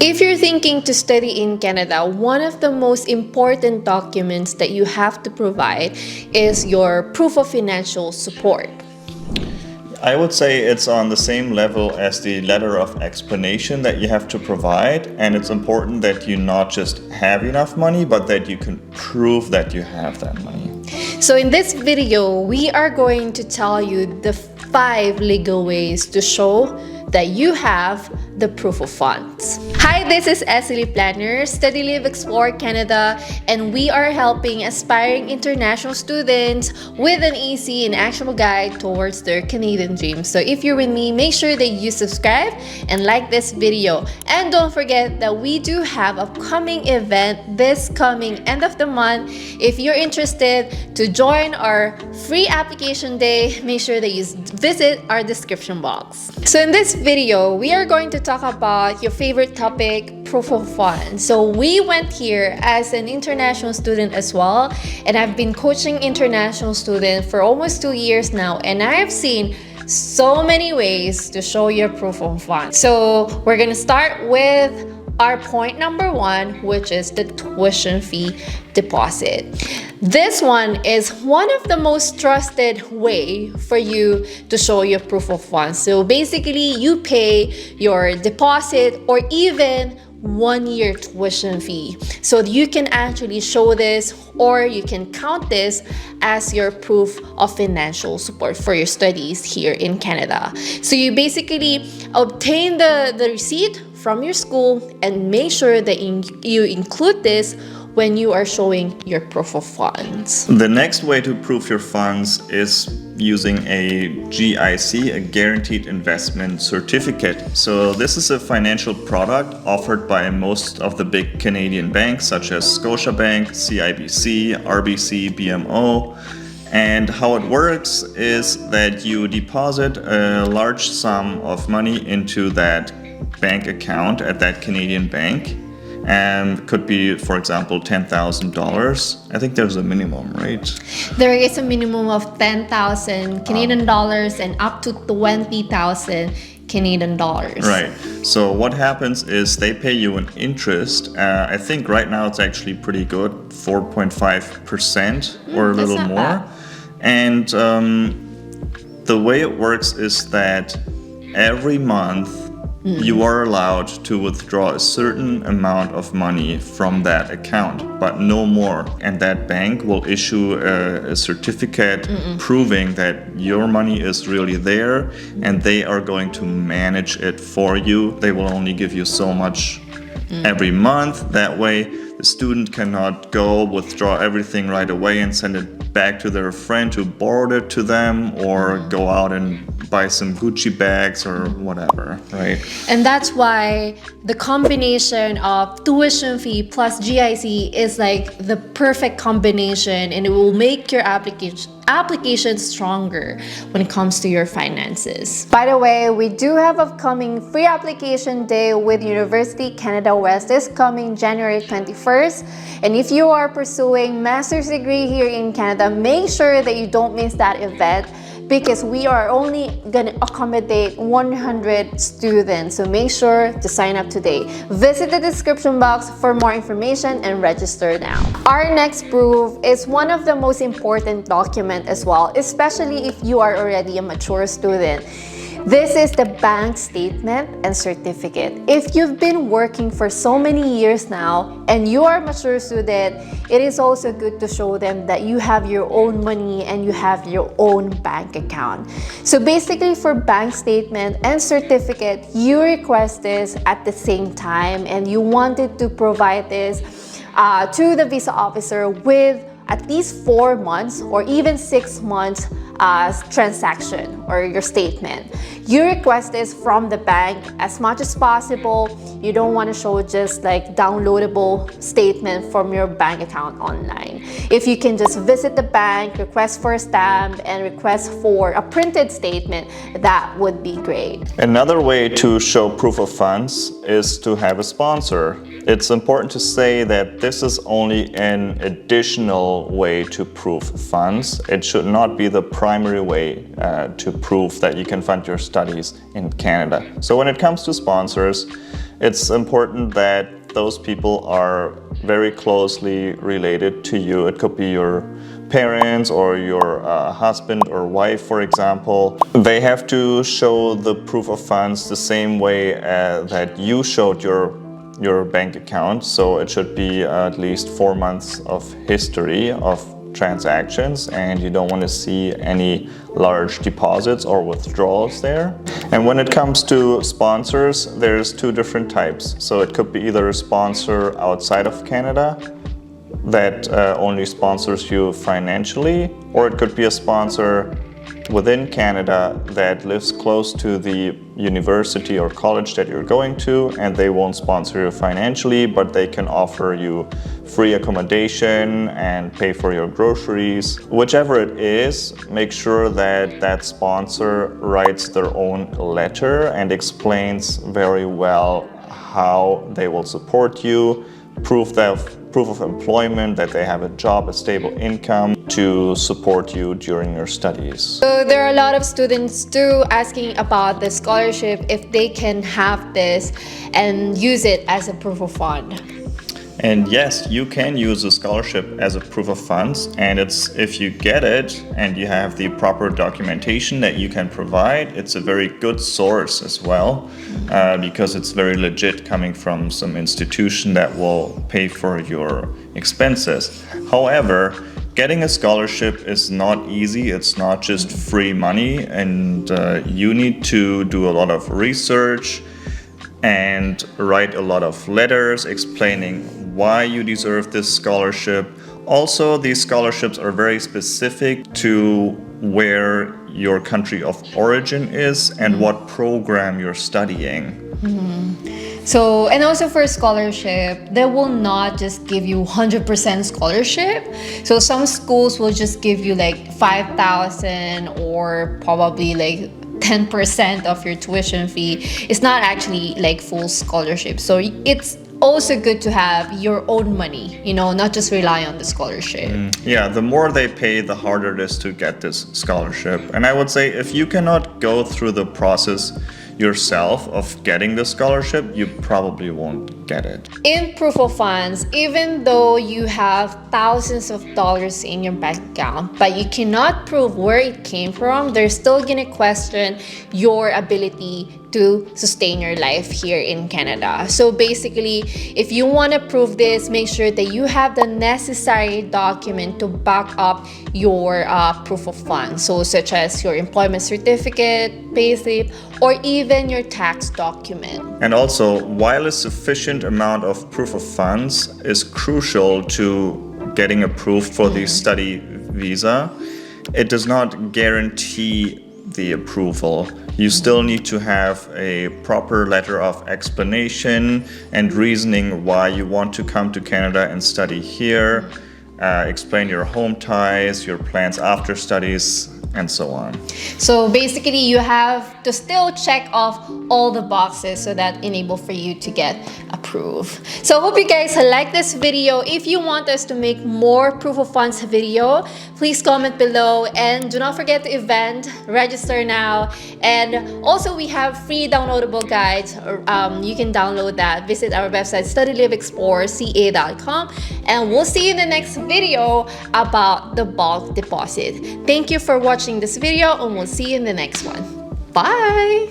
If you're thinking to study in Canada, one of the most important documents that you have to provide is your proof of financial support. I would say it's on the same level as the letter of explanation that you have to provide, and it's important that you not just have enough money, but that you can prove that you have that money. So in this video, we are going to tell you the 5 legal ways to show that you have the proof of funds. Hi, this is Esily Planner, Study Live Explore Canada, and we are helping aspiring international students with an easy and actionable guide towards their Canadian dreams. So if you're with me, make sure that you subscribe and like this video. And don't forget that we do have an upcoming event this coming end of the month. If you're interested to join our free application day, make sure that you visit our description box. So in this video, we are going to talk about your favorite topic, proof of funds. So we went here as an international student as well, and I've been coaching international students for almost 2 years now, and I have seen so many ways to show your proof of funds. So we're gonna start with our point number 1, which is the tuition fee deposit. This one is one of the most trusted way for you to show your proof of funds. So basically, you pay your deposit or even 1-year tuition fee. So you can actually show this, or you can count this as your proof of financial support for your studies here in Canada. So you basically obtain the receipt from your school and make sure that you include this when you are showing your proof of funds. The next way to prove your funds is using a GIC, a Guaranteed Investment Certificate. So this is a financial product offered by most of the big Canadian banks such as Scotiabank, CIBC, RBC, BMO. And how it works is that you deposit a large sum of money into that bank account at that Canadian bank. And could be, for example, $10,000. I think there's a minimum, right? There is a minimum of 10,000 Canadian dollars and up to 20,000 Canadian dollars. Right. So what happens is they pay you an interest. I think right now it's actually pretty good, 4.5% or a little more. Bad. And the way it works is that every month you are allowed to withdraw a certain amount of money from that account, but no more. And that bank will issue a certificate proving that your money is really there, and they are going to manage it for you. They will only give you so much every month. That way, the student cannot go withdraw everything right away and send it back to their friend who borrowed it to them, or go out and buy some Gucci bags or whatever, right? And that's why the combination of tuition fee plus GIC is like the perfect combination, and it will make your application stronger when it comes to your finances. By the way, we do have upcoming free application day with University Canada West this coming January 21st. And if you are pursuing master's degree here in Canada, make sure that you don't miss that event, because we are only gonna accommodate 100 students. So make sure to sign up today. Visit the description box for more information and register now. Our next proof is one of the most important documents as well, especially if you are already a mature student. This is the bank statement and certificate. If you've been working for so many years now and you are a mature student, it is also good to show them that you have your own money and you have your own bank account. So basically, for bank statement and certificate, you request this at the same time, and you wanted to provide this to the visa officer with at least 4 months or even 6 months transaction or your statement. You request this from the bank as much as possible. You don't want to show just like downloadable statement from your bank account online. If you can just visit the bank, request for a stamp, and request for a printed statement, that would be great. Another way to show proof of funds is to have a sponsor. It's important to say that this is only an additional way to prove funds. It should not be the primary way to prove that you can fund your studies in Canada. So when it comes to sponsors, It's important that those people are very closely related to you. It could be your parents or your husband or wife, for example. They have to show the proof of funds the same way that you showed your bank account. So it should be at least 4 months of history of transactions, and you don't want to see any large deposits or withdrawals there. And when it comes to sponsors, there's two different types. So it could be either a sponsor outside of Canada that only sponsors you financially, or it could be a sponsor within Canada that lives close to the university or college that you're going to, and they won't sponsor you financially, but they can offer you free accommodation and pay for your groceries. Whichever it is, make sure that that sponsor writes their own letter and explains very well how they will support you, proof of employment, that they have a job, a stable income to support you during your studies. So there are a lot of students too asking about the scholarship, if they can have this and use it as a proof of fund. And yes, you can use a scholarship as a proof of funds, and it's if you get it and you have the proper documentation that you can provide, it's a very good source as well, because it's very legit coming from some institution that will pay for your expenses. However, getting a scholarship is not easy. It's not just free money, and you need to do a lot of research and write a lot of letters explaining why you deserve this scholarship. Also, these scholarships are very specific to where your country of origin is and what program you're studying. So, and also for scholarship, they will not just give you 100% scholarship. So some schools will just give you like 5,000 or probably like 10% of your tuition fee. It's not actually like full scholarship. So it's also good to have your own money, you know, not just rely on the scholarship. Yeah, the more they pay, the harder it is to get this scholarship. And I would say if you cannot go through the process yourself of getting the scholarship, you probably won't get it. In proof of funds, even though you have thousands of dollars in your bank account, but you cannot prove where it came from, they're still gonna question your ability to sustain your life here in Canada. So basically, if you want to prove this, make sure that you have the necessary document to back up your proof of funds. So such as your employment certificate, payslip, or even your tax document. And also, while a sufficient amount of proof of funds is crucial to getting approved for the study visa, it does not guarantee the approval. You still need to have a proper letter of explanation and reasoning why you want to come to Canada and study here, explain your home ties, your plans after studies, and so on. So basically, you have to still check off all the boxes so that enable for you to get approved. So hope you guys like this video. If you want us to make more proof of funds video, please comment below, and do not forget to event register now. And also we have free downloadable guides. You can download that. Visit our website studylivexploreca.com, and we'll see you in the next video about the bulk deposit. Thank you for watching this video, and we'll see you in the next one. Bye.